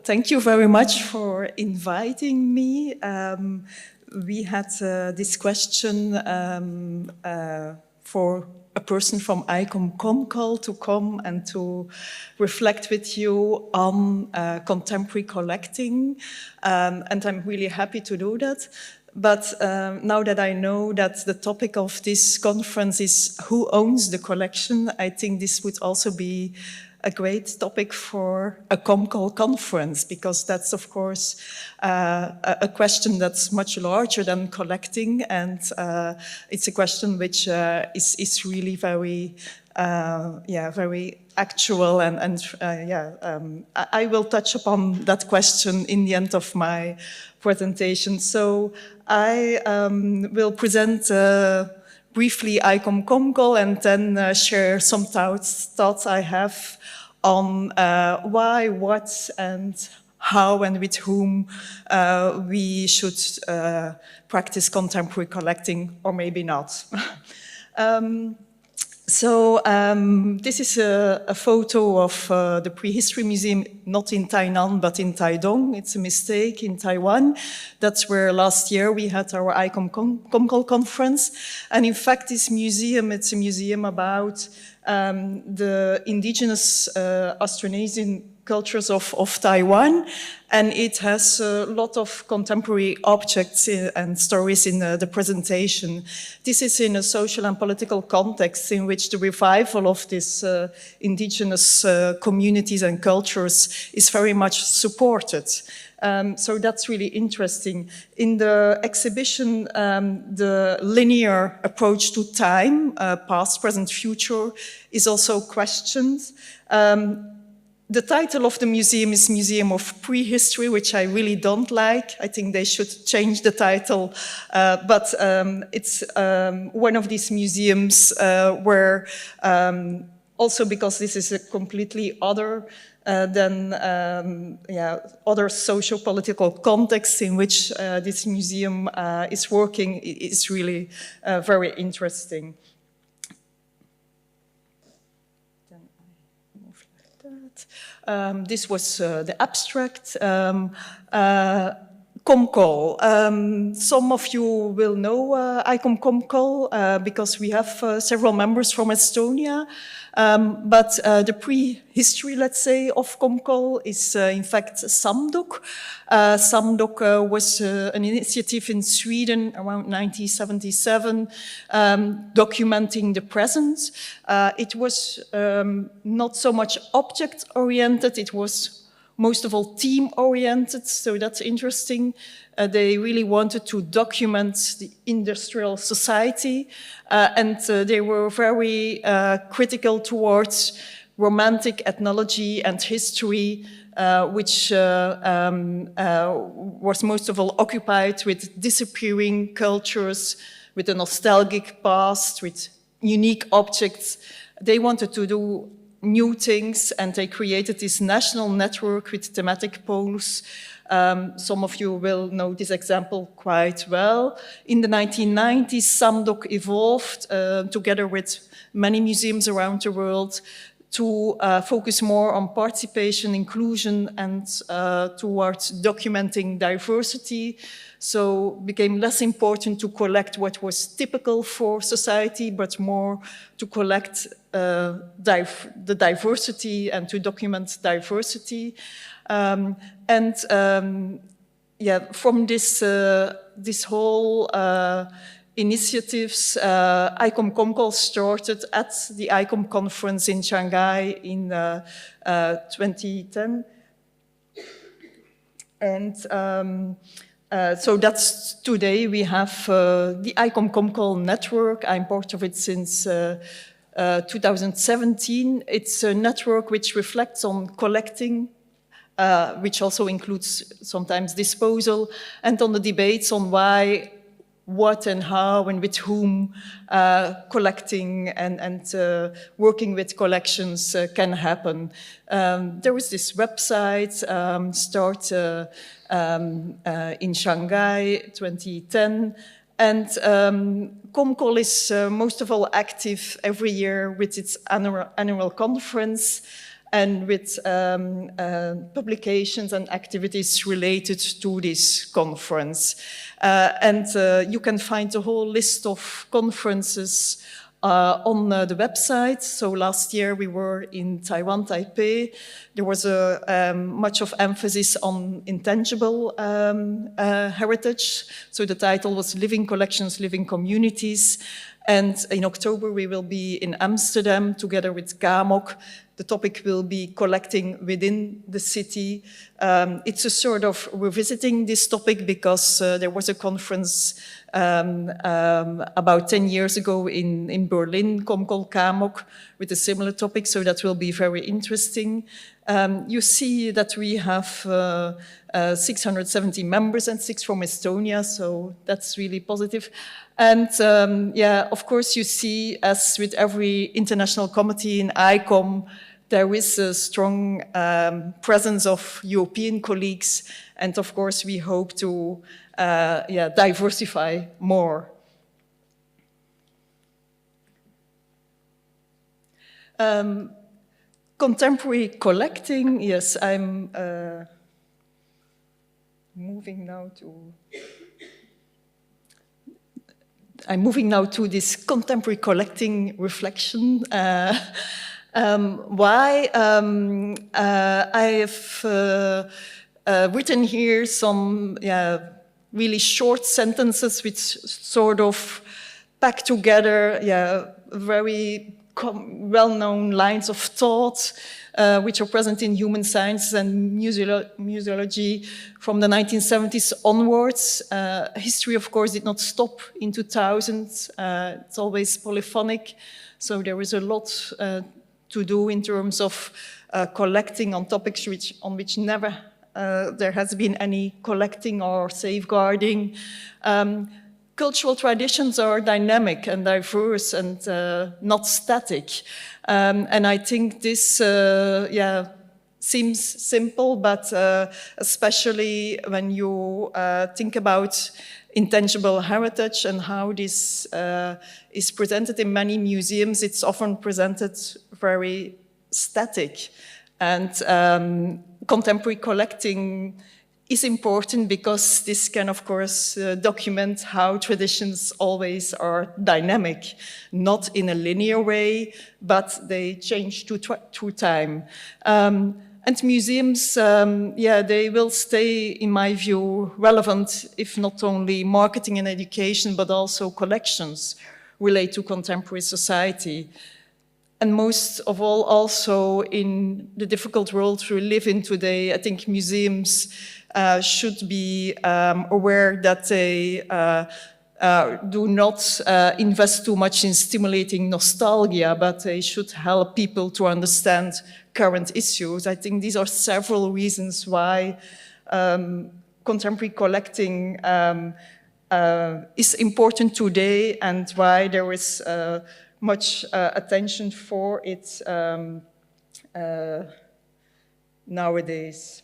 thank you very much for inviting me. We had this question for a person from ICOM COMCOLi to come and to reflect with you on contemporary collecting. And I'm really happy to do that. But now that I know that the topic of this conference is who owns the collection, I think this would also be a great topic for a COMCOLi conference, because that's, of course, a question that's much larger than collecting, and it's a question which is really very, very actual, and I will touch upon that question in the end of my presentation. So I will present briefly ICOM COMCOLi and then share some thoughts I have on why, what, and how, and with whom we should practice contemporary collecting, or maybe not. This is a photo of the Prehistory Museum, not in Tainan, but in Taidong. It's a mistake, in Taiwan. That's where last year we had our ICOM COMCOLi conference. And in fact, this museum, it's a museum about the indigenous Austronesian cultures of Taiwan, and it has a lot of contemporary objects and stories in the presentation. This is in a social and political context in which the revival of these indigenous communities and cultures is very much supported. So that's really interesting. In the exhibition, the linear approach to time, past, present, future, is also questioned. The title of the museum is Museum of Prehistory, which I really don't like. I think they should change the title. But it's one of these museums where, also because this is a completely other than other socio-political context in which this museum is working, is really very interesting. This was the abstract. COMCOLi. Some of you will know ICOM COMCOLi because we have several members from Estonia. But the prehistory, let's say, of COMCOLi is in fact Samdok. Samdok was an initiative in Sweden around 1977, documenting the present. It was not so much object-oriented, it was most of all team-oriented, so that's interesting. They really wanted to document the industrial society, and they were very critical towards romantic ethnology and history, which was most of all occupied with disappearing cultures, with a nostalgic past, with unique objects. They wanted to do new things, and they created this national network with thematic poles. Some of you will know this example quite well. In the 1990s, Samdok evolved together with many museums around the world to focus more on participation, inclusion, and towards documenting diversity. So it became less important to collect what was typical for society, but more to collect the diversity and to document diversity. From this whole initiatives, ICOM COMCOLi started at the ICOM conference in Shanghai in 2010. And so that's today we have the ICOM COMCOLi network. I'm part of it since 2017. It's a network which reflects on collecting, which also includes sometimes disposal, and on the debates on why, what and how and with whom collecting and working with collections can happen. There was this website, start in Shanghai 2010, and COMCOLi is most of all active every year with its annual conference. and with publications and activities related to this conference. You can find the whole list of conferences on the website. So last year we were in Taiwan, Taipei. There was much of emphasis on intangible heritage. So the title was Living Collections, Living Communities. And in October we will be in Amsterdam together with KAMOK. The topic will be collecting within the city. It's a sort of revisiting this topic because there was a conference about 10 years ago in Berlin, KAMOK, with a similar topic, so that will be very interesting. You see that we have 670 members and 6 from Estonia, so that's really positive. And yeah, of course you see, as with every international committee in ICOM, there is a strong presence of European colleagues, and of course we hope to diversify more. Contemporary collecting, yes, I'm moving now to this contemporary collecting reflection. Why? I have written here some really short sentences which sort of pack together very well-known lines of thought which are present in human science and museology from the 1970s onwards. History, of course, did not stop in 2000. It's always polyphonic, so there is a lot to do in terms of collecting on topics on which never there has been any collecting or safeguarding. Cultural traditions are dynamic and diverse and not static. And I think this seems simple, but especially when you think about intangible heritage and how this is presented in many museums, it's often presented very static. And contemporary collecting is important because this can, of course, document how traditions always are dynamic, not in a linear way, but they change through time. And museums, they will stay, in my view, relevant if not only marketing and education, but also collections relate to contemporary society. And most of all, also in the difficult world we live in today, I think museums should be aware that they do not invest too much in stimulating nostalgia, but they should help people to understand current issues. I think these are several reasons why contemporary collecting is important today and why there is much attention for it nowadays.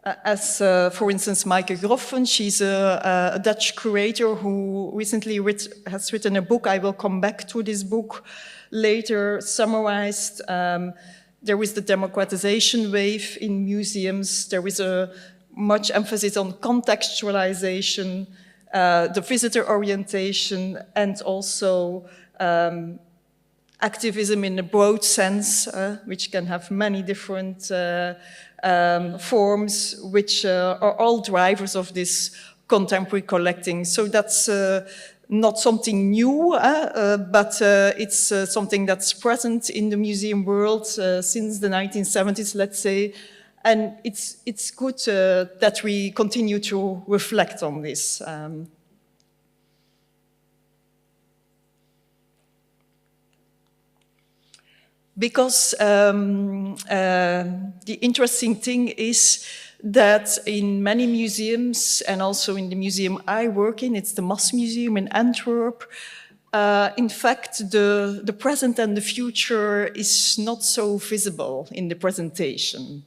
As, for instance, Maaike Groffen, she's a Dutch curator who recently has written a book. I will come back to this book later, summarized. There is the democratization wave in museums. There is a much emphasis on contextualization, the visitor orientation, and also activism in a broad sense, which can have many different forms, which are all drivers of this contemporary collecting. So that's not something new, but it's something that's present in the museum world since the 1970s, let's say. And it's good that we continue to reflect on this. Because the interesting thing is that in many museums, and also in the museum I work in, it's the Mas Museum in Antwerp, in fact, the present and the future is not so visible in the presentation.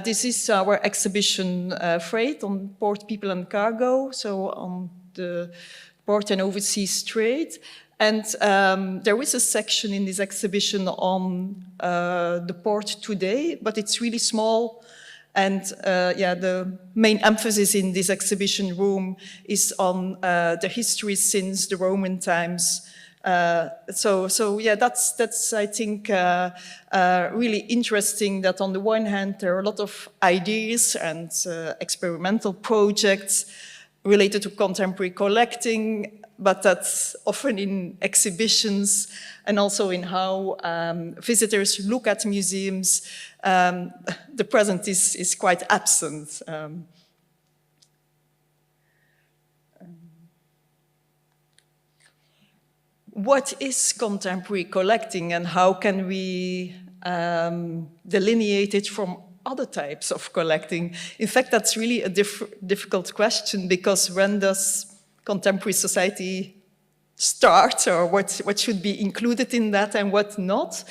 This is our exhibition Freight on Port, People and Cargo, so on the port and overseas trade. And there is a section in this exhibition on the port today, but it's really small. And yeah, the main emphasis in this exhibition room is on the history since the Roman times. So yeah, that's I think really interesting that on the one hand there are a lot of ideas and experimental projects related to contemporary collecting, but that's often in exhibitions and also in how visitors look at museums. The present is quite absent. What is contemporary collecting and how can we delineate it from other types of collecting? In fact, that's really a difficult question, because when does contemporary society start, or what should be included in that and what not?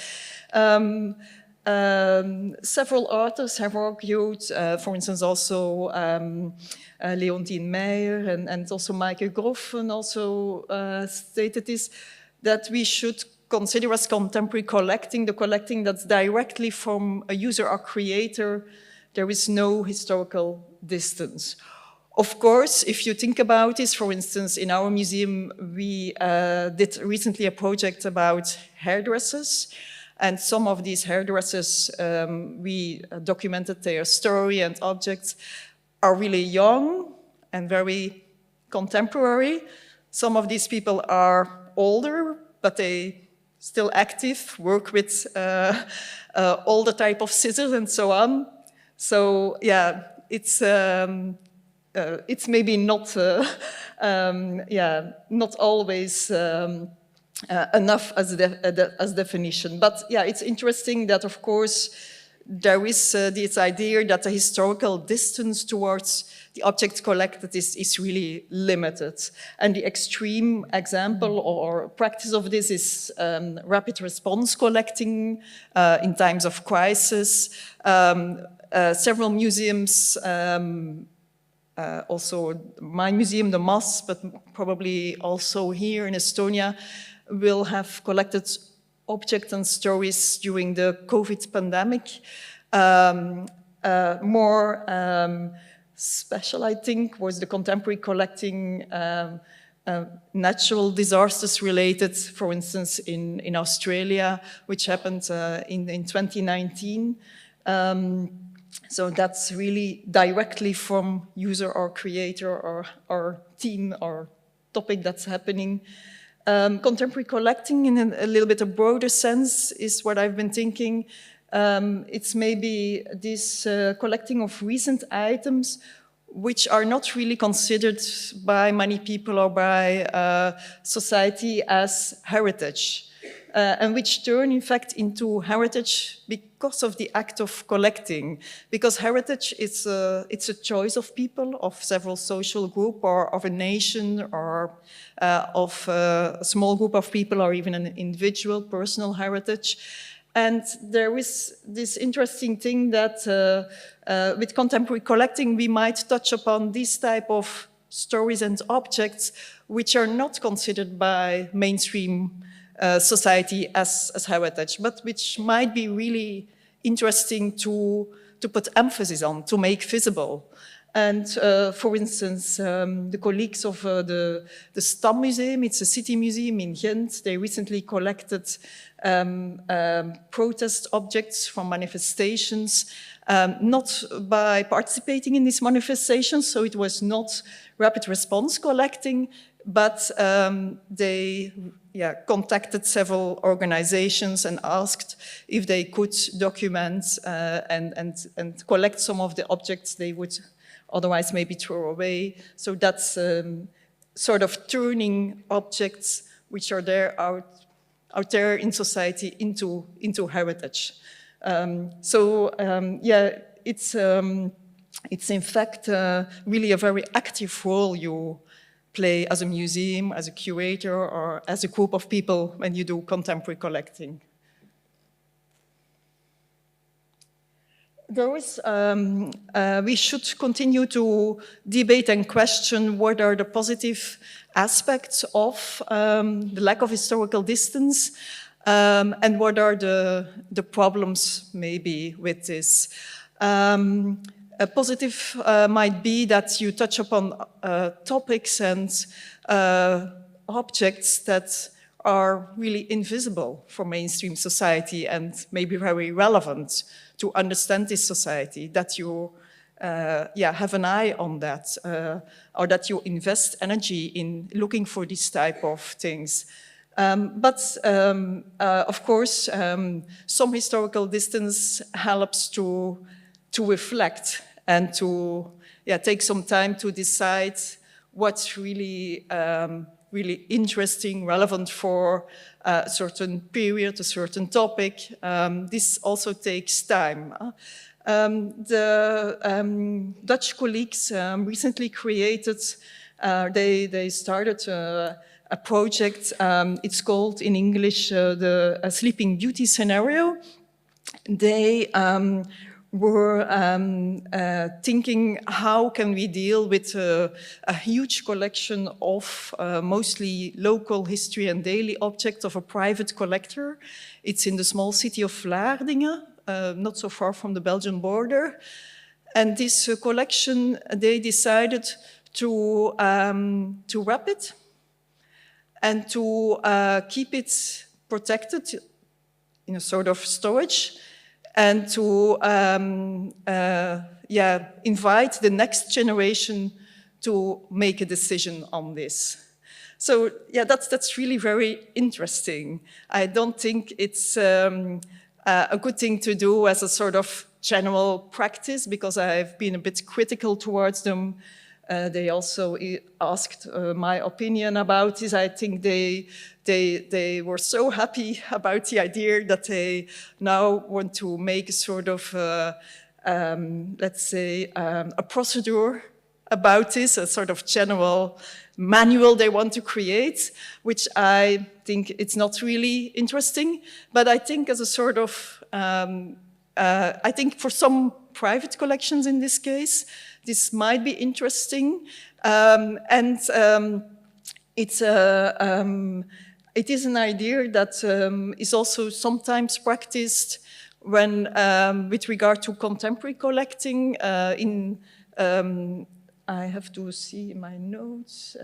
Several authors have argued, for instance, also Leen Beyers and also Michael Groffen also stated this, that we should consider as contemporary collecting the collecting that's directly from a user or creator. There is no historical distance. Of course, if you think about this, for instance, in our museum, we did recently a project about hairdressers. And some of these hairdressers, we documented their story and objects, are really young and very contemporary. Some of these people are older, but they still active, work with all the type of scissors and so on. So yeah, it's maybe not, yeah, not always enough as definition. But yeah, it's interesting that, of course, there is this idea that the historical distance towards the object collected is really limited. And the extreme example or practice of this is rapid response collecting in times of crisis. Several museums, also my museum, the MAS, but probably also here in Estonia, will have collected objects and stories during the COVID pandemic. More special, I think, was the contemporary collecting natural disasters related, for instance, in Australia, which happened in 2019. So that's really directly from user or creator or team or topic that's happening. Contemporary collecting in a little bit of broader sense is what I've been thinking. It's maybe this collecting of recent items which are not really considered by many people or by society as heritage, and which turn in fact into heritage because of the act of collecting. Because heritage is it's a choice of people, of several social group, or of a nation, or of a small group of people, or even an individual personal heritage. And there is this interesting thing that with contemporary collecting, we might touch upon this type of stories and objects which are not considered by mainstream society as heritage, but which might be really interesting to put emphasis on, to make visible. And for instance, the colleagues of the Stam Museum, it's a city museum in Ghent, they recently collected protest objects from manifestations, not by participating in these manifestations, so it was not rapid response collecting, but they contacted several organizations and asked if they could document and collect some of the objects they would otherwise maybe throw away. So that's sort of turning objects which are there out there in society into heritage. Yeah, it's in fact really a very active role you play as a museum, as a curator, or as a group of people when you do contemporary collecting. we should continue to debate and question what are the positive aspects of the lack of historical distance, and what are the problems maybe with this. A positive might be that you touch upon topics and objects that are really invisible for mainstream society and maybe very relevant to understand this society, that you have an eye on that, or that you invest energy in looking for these type of things. Of course, some historical distance helps to reflect and to take some time to decide what's really really interesting, relevant for a certain period, a certain topic. This also takes time. The Dutch colleagues recently created, they started a project, it's called in English the Sleeping Beauty scenario. They were thinking how can we deal with a huge collection of mostly local history and daily objects of a private collector. It's in the small city of Vlaardingen, not so far from the Belgian border. And this collection, they decided to wrap it and to keep it protected in a sort of storage, and to invite the next generation to make a decision on this. So that's really very interesting. I don't think it's a good thing to do as a sort of general practice, because I've been a bit critical towards them. They also asked my opinion about this. I think they were so happy about the idea that they now want to make a sort of, let's say, a procedure about this, a sort of general manual they want to create, which I think it's not really interesting. But I think as a sort of, I think for some private collections in this case, this might be interesting. It is an idea that is also sometimes practiced when, with regard to contemporary collecting. I have to see my notes.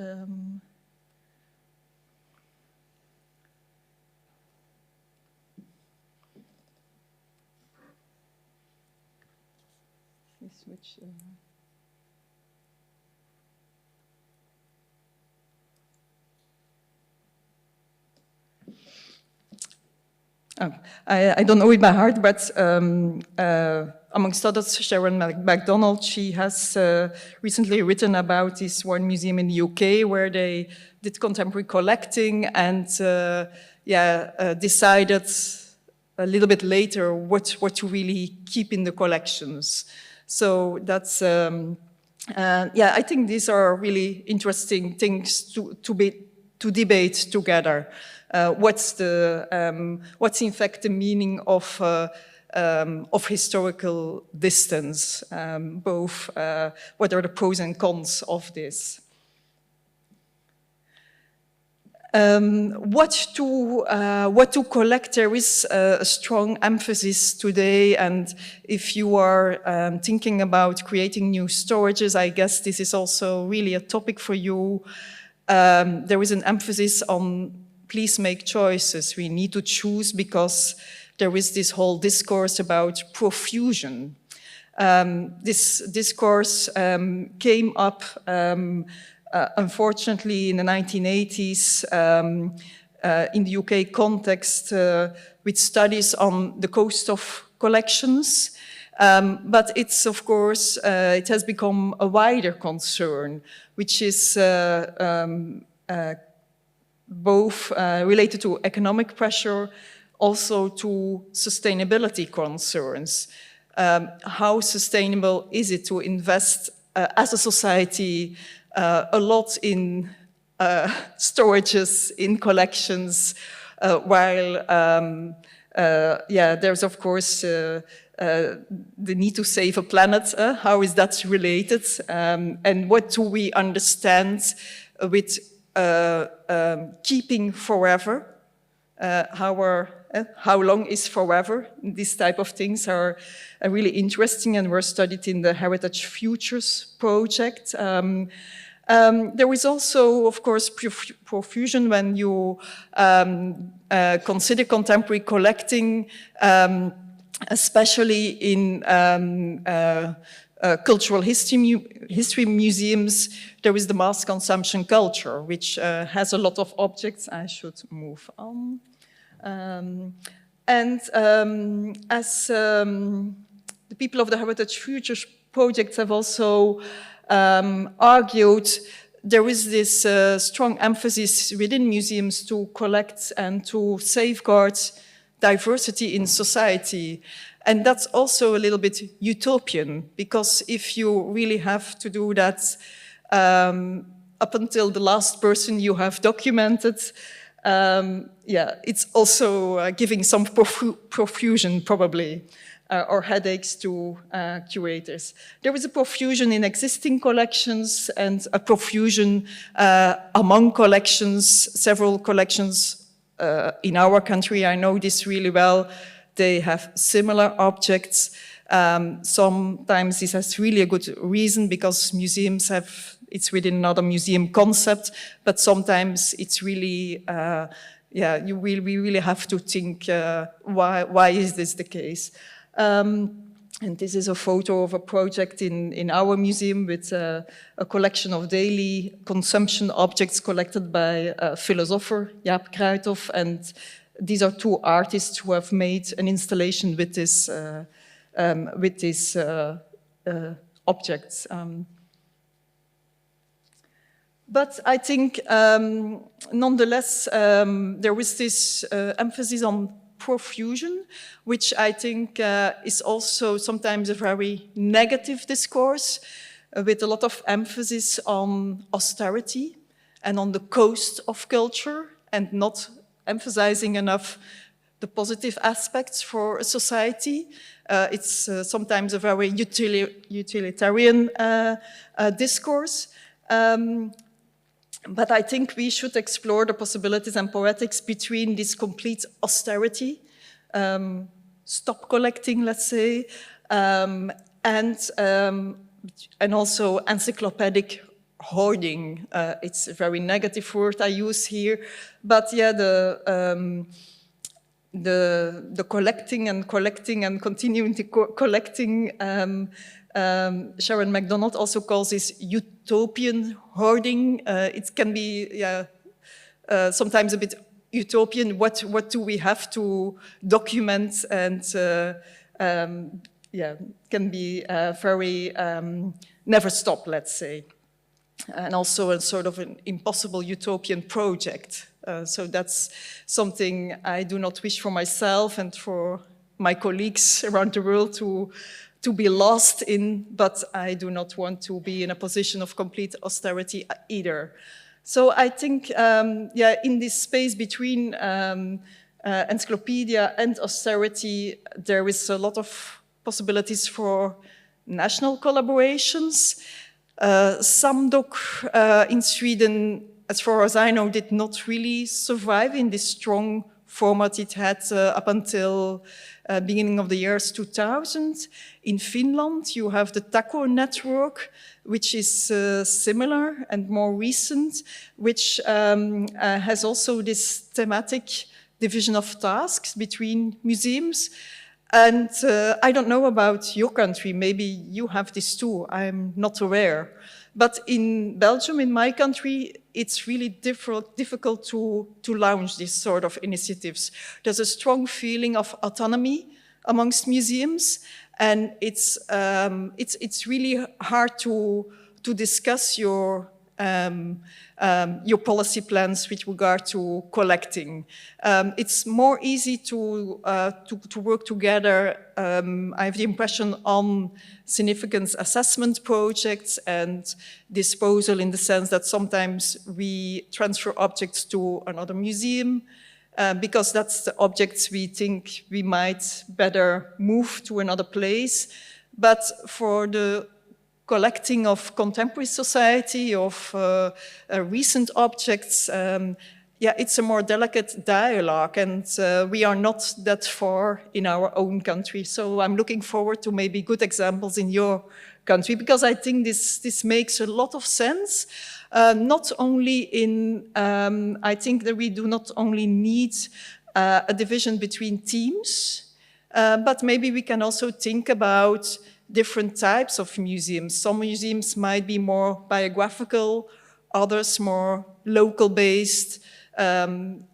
Which, I don't know it by heart, but amongst others, Sharon MacDonald, she has recently written about this one museum in the UK where they did contemporary collecting and decided a little bit later what to really keep in the collections. So that's, I think these are really interesting things to debate together. What's in fact the meaning of historical distance? Both, what are the pros and cons of this? What to collect? There is a strong emphasis today, and if you are thinking about creating new storages, I guess this is also really a topic for you. There is an emphasis on please make choices. We need to choose because there is this whole discourse about profusion. This discourse came up unfortunately in the 1980s in the UK context with studies on the cost of collections. But it's, of course, it has become a wider concern, which is both related to economic pressure, also to sustainability concerns. How sustainable is it to invest as a society a lot in storages, in collections, while yeah, there's of course the need to save a planet. How is that related? And what do we understand with keeping forever? How long is forever? These type of things are really interesting and were studied in the Heritage Futures project. There is also, of course, profusion when you consider contemporary collecting, especially in cultural history museums. There is the mass consumption culture, which has a lot of objects. I should move on. As the people of the Heritage Futures project have also argued, there is this strong emphasis within museums to collect and to safeguard diversity in society. And that's also a little bit utopian, because if you really have to do that up until the last person you have documented, yeah, it's also giving some profusion, probably, or headaches to curators. There is a profusion in existing collections and a profusion among collections, several collections in our country. I know this really well. They have similar objects. Sometimes this has really a good reason, because museums have, it's within another museum concept, but sometimes it's really, yeah, we really have to think, why is this the case? And this is a photo of a project in our museum with a collection of daily consumption objects collected by a philosopher, Järk-järgult, and these are two artists who have made an installation with this objects. But I think, nonetheless, there is this emphasis on profusion, which I think is also sometimes a very negative discourse, with a lot of emphasis on austerity and on the cost of culture, and not emphasizing enough the positive aspects for a society. It's sometimes a very utilitarian discourse. But I think we should explore the possibilities and poetics between this complete austerity, stop collecting, let's say, and also encyclopedic hoarding. It's a very negative word I use here, but yeah, the collecting and continuing to collecting. Sharon MacDonald also calls this utopian hoarding. It can be, yeah, sometimes a bit utopian. What do we have to document? And yeah, can be very never stop, let's say. And also a sort of an impossible utopian project. So that's something I do not wish for myself and for my colleagues around the world to be lost in, but I do not want to be in a position of complete austerity either. So I think, yeah, in this space between encyclopedia and austerity, there is a lot of possibilities for national collaborations. Samdoki in Sweden, as far as I know, did not really survive in this strong format it had up until beginning of the years 2000. In Finland, you have the TACO network, which is similar and more recent, which has also this thematic division of tasks between museums. And I don't know about your country, maybe you have this too, I'm not aware. But in Belgium, in my country, it's really difficult to launch these sort of initiatives. There's a strong feeling of autonomy amongst museums, and it's really hard to discuss your policy plans with regard to collecting. It's more easy to work together, I have the impression, on significance assessment projects and disposal, in the sense that sometimes we transfer objects to another museum, because that's the objects we think we might better move to another place. But for the collecting of contemporary society, of recent objects, yeah, it's a more delicate dialogue, and we are not that far in our own country. So I'm looking forward to maybe good examples in your country, because I think this makes a lot of sense. Not only in, I think that we do not only need a division between teams, but maybe we can also think about different types of museums. Some museums might be more biographical, others more local-based, and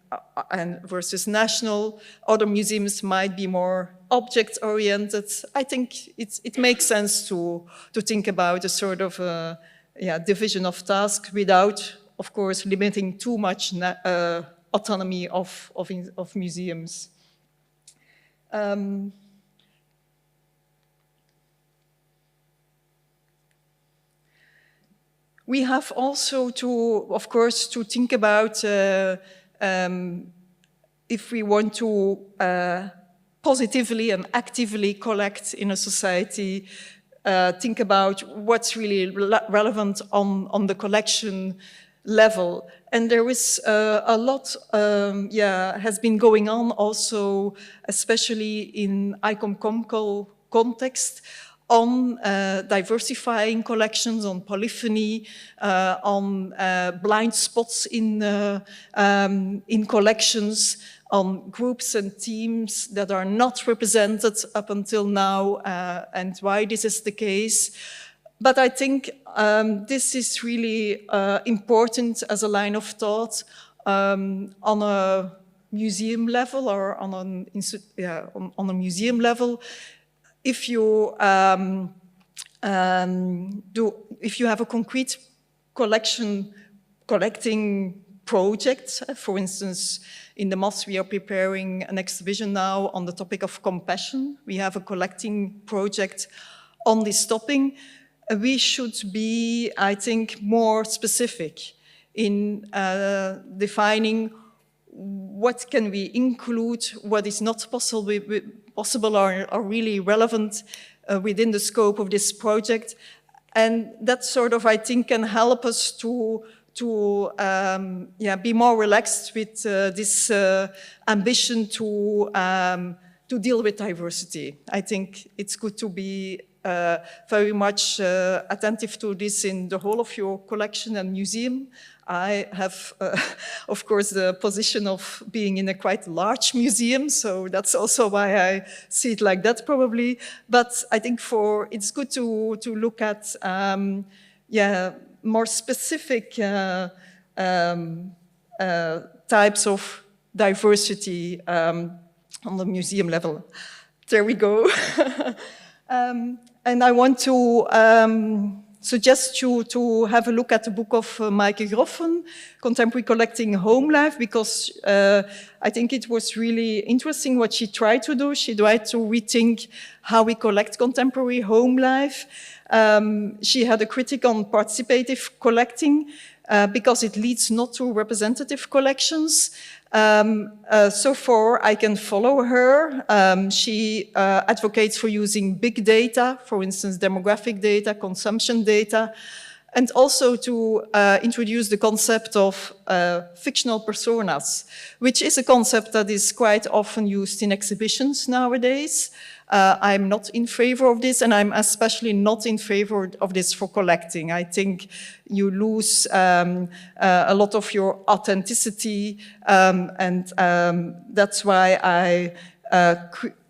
versus national. Other museums might be more object-oriented. I think it makes sense to think about a sort of division of tasks without, of course, limiting too much autonomy of museums. We have also to, of course, to think about if we want to positively and actively collect in a society, think about what's really relevant on the collection level. And there is a lot, has been going on also, especially in ICOM COMCOl context, on diversifying collections, on polyphony, on blind spots in collections, on groups and teams that are not represented up until now, and why this is the case. But I think this is really important as a line of thought on a museum level, or on a museum level. If you if you have a concrete collecting project, for instance, in the MOS we are preparing an exhibition now on the topic of compassion. We have a collecting project on this topic. We should be, I think, more specific in defining what can we include, what is not possible or really relevant within the scope of this project. And that sort of, I think, can help us to be more relaxed with this ambition to deal with diversity. I think it's good to be very much attentive to this in the whole of your collection and museum. I have, of course, the position of being in a quite large museum, so that's also why I see it like that, probably. But I think it's good to look at, more specific types of diversity on the museum level. There we go. And I want to suggest you to have a look at the book of Maaike Groffen, Contemporary Collecting Home Life, because I think it was really interesting what she tried to do. She tried to rethink how we collect contemporary home life. She had a critique on participative collecting because it leads not to representative collections. So far, I can follow her. She advocates for using big data, for instance, demographic data, consumption data, and also to introduce the concept of fictional personas, which is a concept that is quite often used in exhibitions nowadays. I'm not in favor of this, and I'm especially not in favor of this for collecting. I think you lose a lot of your authenticity, and that's why I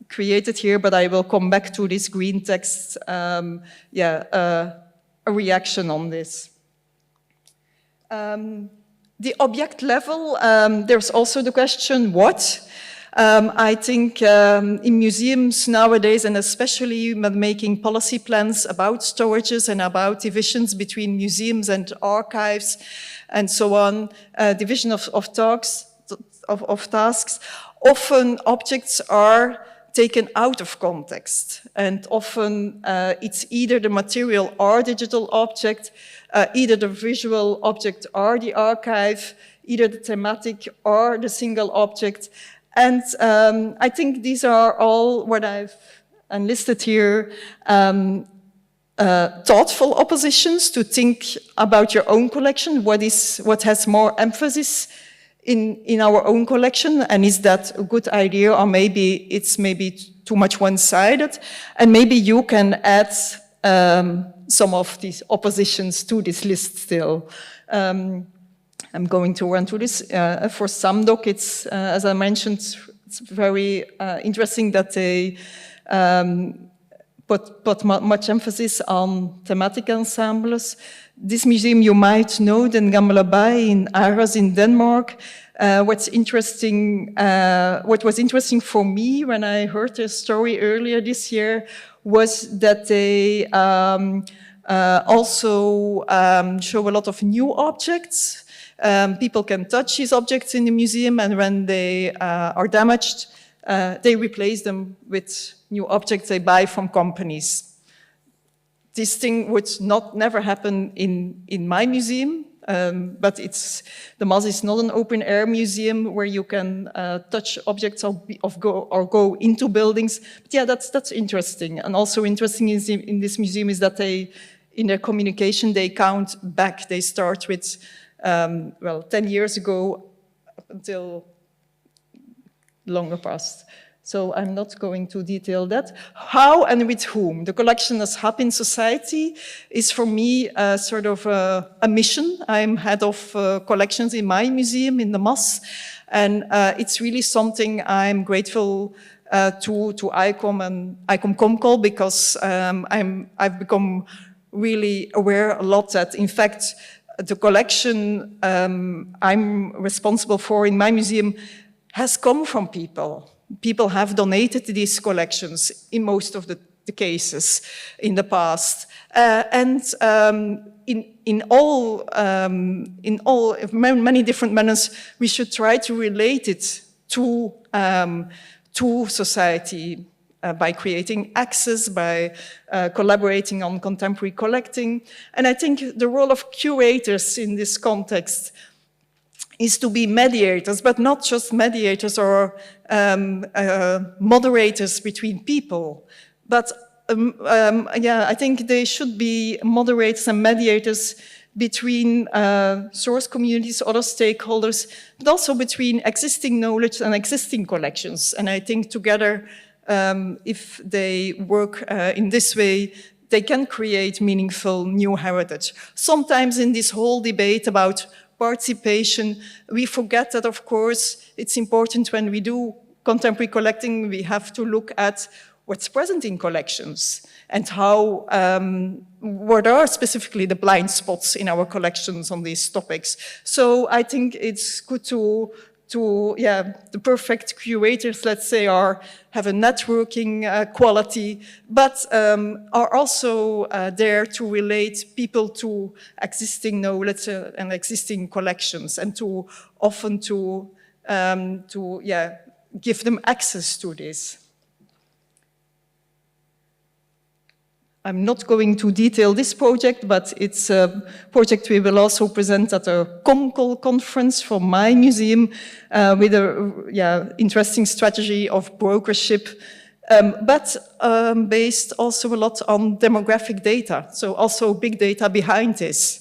created here, but I will come back to this green text, a reaction on this. The object level, there's also the question, what? I think in museums nowadays, and especially when making policy plans about storages and about divisions between museums and archives and so on, division of tasks, often objects are taken out of context. And often it's either the material or digital object, either the visual object or the archive. either the thematic or the single object. And I think these are all what I've enlisted here, thoughtful oppositions to think about your own collection, what has more emphasis in our own collection, and is that a good idea, or maybe it's too much one-sided, and maybe you can add some of these oppositions to this list still. I'm going to run through this. For Samdoki, it's, as I mentioned, it's very interesting that they put much emphasis on thematic ensembles. This museum you might know, the Gammelabij in Aarhus in Denmark. What was interesting for me when I heard their story earlier this year was that they also show a lot of new objects. People can touch these objects in the museum, and when they are damaged, they replace them with new objects they buy from companies. This thing would never happen in my museum, but the MAS is not an open-air museum where you can touch objects or go into buildings. But yeah, that's interesting. And also interesting in this museum is that in their communication, they count back. They start with, 10 years ago up until longer past. So I'm not going to detail that. How and with whom? The collection as hub in society is for me sort of a mission. I'm head of collections in my museum in the MAS, and it's really something I'm grateful to ICOM and ICOM COMCOLi, because I've become really aware a lot that, in fact, the collection I'm responsible for in my museum has come from people. People have donated these collections in most of the cases in the past, and in many different manners, we should try to relate it to society by creating access, by collaborating on contemporary collecting. And I think the role of curators in this context is to be mediators, but not just mediators or moderators between people. But I think they should be moderators and mediators between source communities, other stakeholders, but also between existing knowledge and existing collections. And I think together, if they work in this way, they can create meaningful new heritage. Sometimes in this whole debate about participation, we forget that, of course, it's important when we do contemporary collecting, we have to look at what's present in collections and how, what are specifically the blind spots in our collections on these topics. So I think it's good the perfect curators, let's say, have a networking quality, but are also there to relate people to existing knowledge and existing collections, and to often give them access to this. I'm not going to detail this project, but it's a project we will also present at a COMCOLi conference from my museum with a interesting strategy of brokership, but based also a lot on demographic data, so also big data behind this.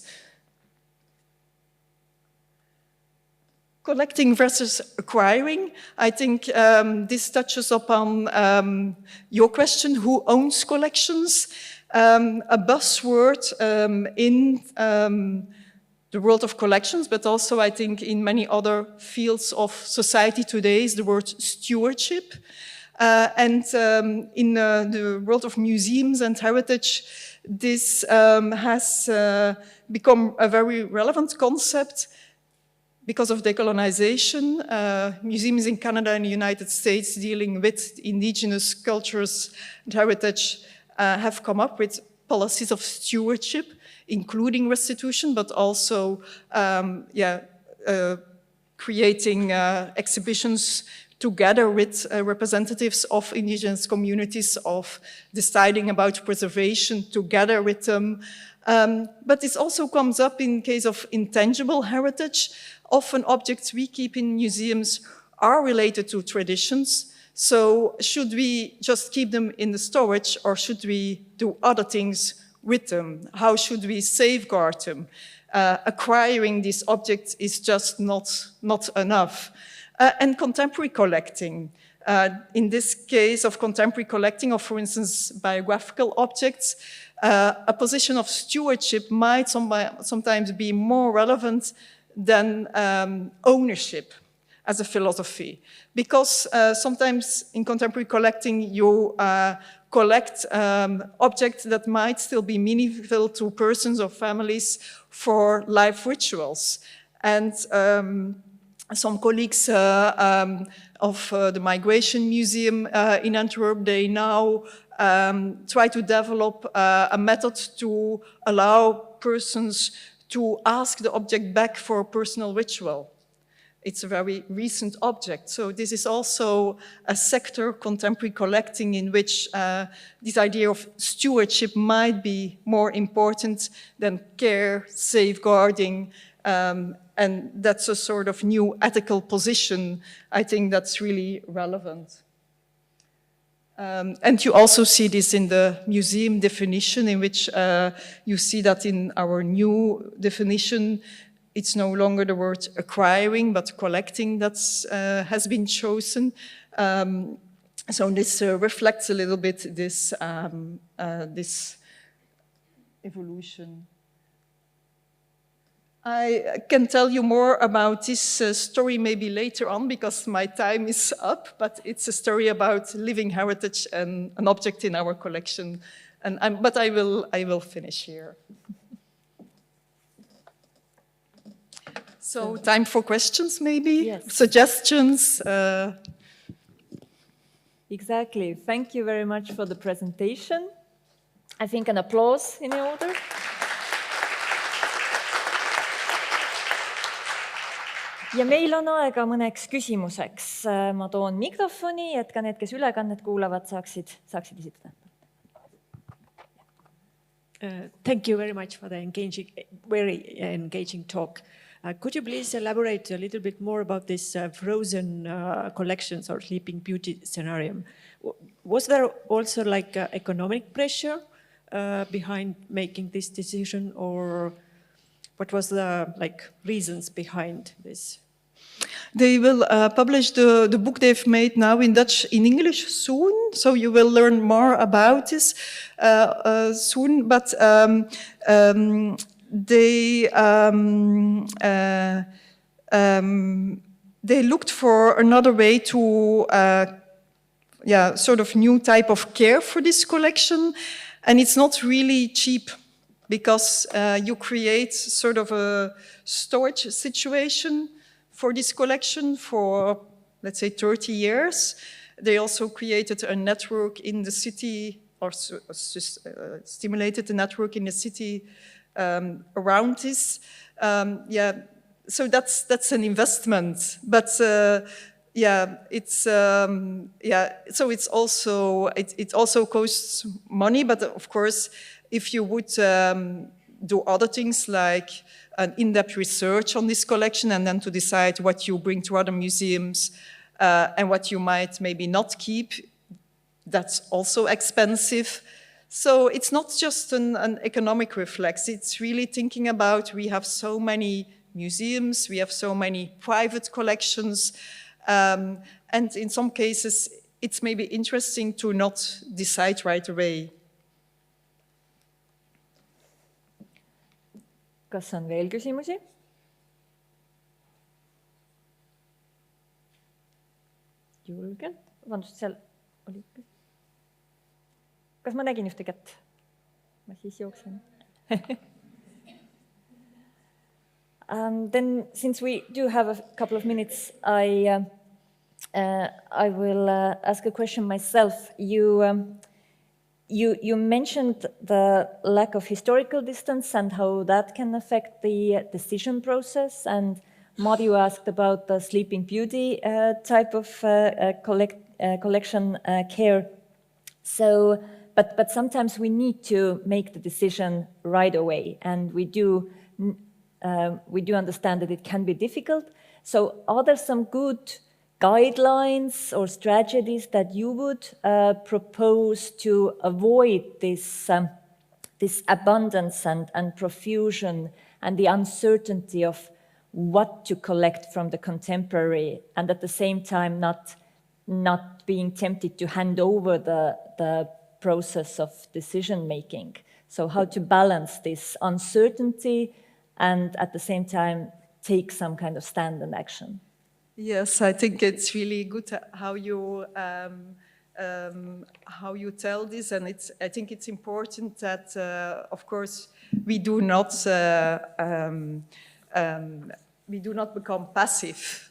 Collecting versus acquiring, I think this touches upon your question, who owns collections? A buzzword in the world of collections, but also I think in many other fields of society today is the word stewardship. And in the world of museums and heritage, this has become a very relevant concept because of decolonization. Museums in Canada and the United States dealing with indigenous cultures and heritage have come up with policies of stewardship, including restitution, but also creating exhibitions together with representatives of indigenous communities, of deciding about preservation together with them. But this also comes up in case of intangible heritage. Often objects we keep in museums are related to traditions. So should we just keep them in the storage, or should we do other things with them? How should we safeguard them? Acquiring these objects is just not enough. And contemporary collecting. In this case of contemporary collecting of, for instance, biographical objects, a position of stewardship might sometimes be more relevant than ownership as a philosophy. Because sometimes in contemporary collecting, you collect objects that might still be meaningful to persons or families for life rituals. And some colleagues of the Migration Museum in Antwerp, they now try to develop a method to allow persons to ask the object back for a personal ritual. It's a very recent object. So this is also a sector, contemporary collecting, in which this idea of stewardship might be more important than care, safeguarding, and that's a sort of new ethical position. I think that's really relevant. And you also see this in the museum definition, in which you see that in our new definition, it's no longer the word acquiring, but collecting that has been chosen. So this reflects a little bit this, this evolution. I can tell you more about this story maybe later on, because my time is up, but it's a story about living heritage and an object in our collection. But I will finish here. So time for questions, maybe? Yes. Suggestions? Exactly. Thank you very much for the presentation. I think an applause in order. Ja meil on aega mõneks küsimuseks. Ma toon mikrofoni, et ka need, kes ülekannet kuulavad, saaksid esitada. Thank you very much for the very engaging talk. Could you please elaborate a little bit more about this frozen collections or Sleeping Beauty scenario? Was there also like economic pressure behind making this decision, or what was the reasons behind this? They will publish the book they've made now in Dutch, in English soon, so you will learn more about this soon. But they looked for another way to, sort of new type of care for this collection, and it's not really cheap, because you create sort of a storage situation for this collection for, let's say, 30 years. They also created a network in the city, or stimulated a network in the city around this. So that's an investment, but so it also costs money. But of course, if you would do other things like an in-depth research on this collection, and then to decide what you bring to other museums and what you might maybe not keep, that's also expensive. So it's not just an economic reflex. It's really thinking about, we have so many museums, we have so many private collections, and in some cases, it's maybe interesting to not decide right away. Kas on veel küsimusi? Julgelt. Vabandust, seal oli. Kas ma nägin ühte kätt? Ma siis jooksen. Then, since we do have a couple of minutes, I will ask a question myself. You mentioned the lack of historical distance and how that can affect the decision process. And Mario asked about the Sleeping Beauty type of collection care. So, but sometimes we need to make the decision right away, and we do understand that it can be difficult. So are there some good guidelines or strategies that you would propose to avoid this, this abundance and profusion and the uncertainty of what to collect from the contemporary, and at the same time not being tempted to hand over the process of decision making? So how to balance this uncertainty and at the same time take some kind of stand and action? Yes, I think it's really good how you tell this, and I think it's important that, of course, we do not become passive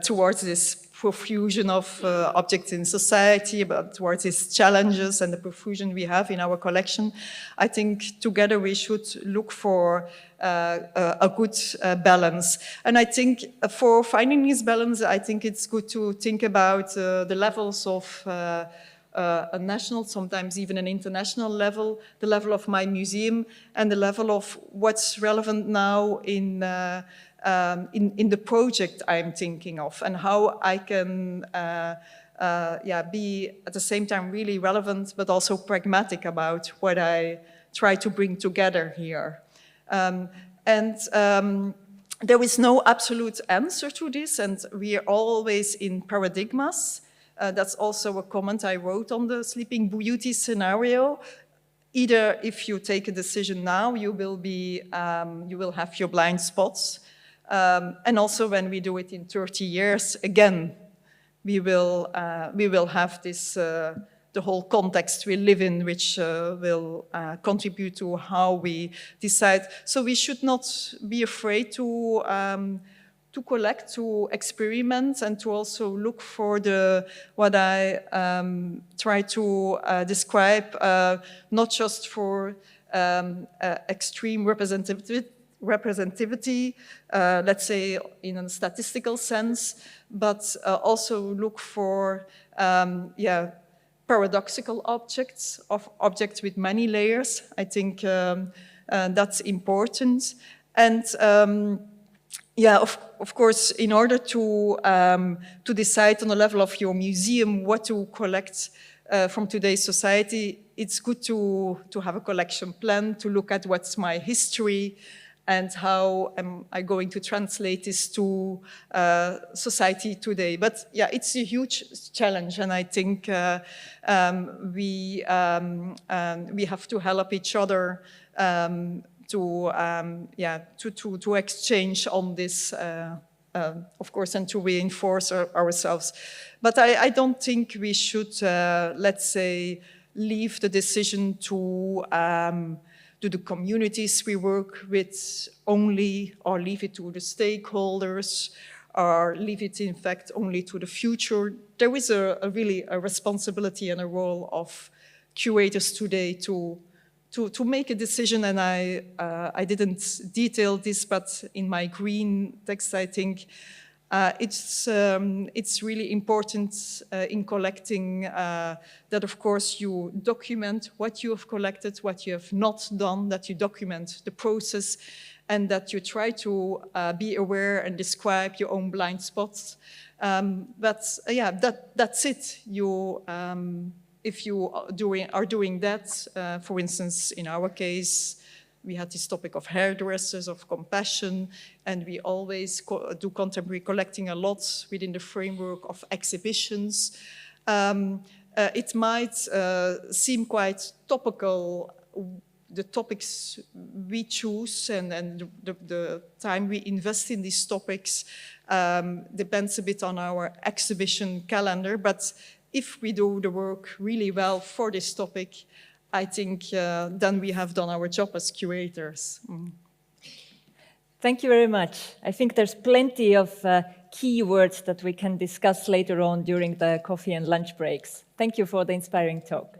towards this profusion of objects in society, but towards these challenges and the profusion we have in our collection. I think together we should look for a good balance. And I think for finding this balance, I think it's good to think about the levels of a national, sometimes even an international level, the level of my museum, and the level of what's relevant now in the project I'm thinking of, and how I can be at the same time really relevant, but also pragmatic about what I try to bring together here. There is no absolute answer to this, and we are always in paradigmas. That's also a comment I wrote on the Sleeping Beauty scenario. Either if you take a decision now, you will have your blind spots. And also when we do it in 30 years, again, we will have this, the whole context we live in, which will contribute to how we decide. So we should not be afraid to collect, to experiment, and to also look for what I try to describe, not just for extreme representativity, let's say in a statistical sense, but also look for paradoxical objects, objects with many layers. I think that's important. And of course, in order to decide on the level of your museum what to collect from today's society, it's good to have a collection plan, to look at what's my history, and how am I going to translate this to society today. But yeah, it's a huge challenge, and I think we have to help each other to exchange on this, of course, and to reinforce ourselves. But I don't think we should, let's say, leave the decision to the communities we work with only, or leave it to the stakeholders, or leave it, in fact, only to the future. There is really a responsibility and a role of curators today to make a decision, and I didn't detail this, but in my green text, I think it's really important in collecting that, of course, you document what you have collected, what you have not done, that you document the process, and that you try to be aware and describe your own blind spots. But yeah, that's it. If you are doing that, for instance, in our case, we had this topic of hairdressers, of compassion, and we always do contemporary collecting a lot within the framework of exhibitions. It might seem quite topical, the topics we choose and the time we invest in these topics depends a bit on our exhibition calendar, but if we do the work really well for this topic, I think then we have done our job as curators. Thank you very much. I think there's plenty of keywords that we can discuss later on during the coffee and lunch breaks. Thank you for the inspiring talk.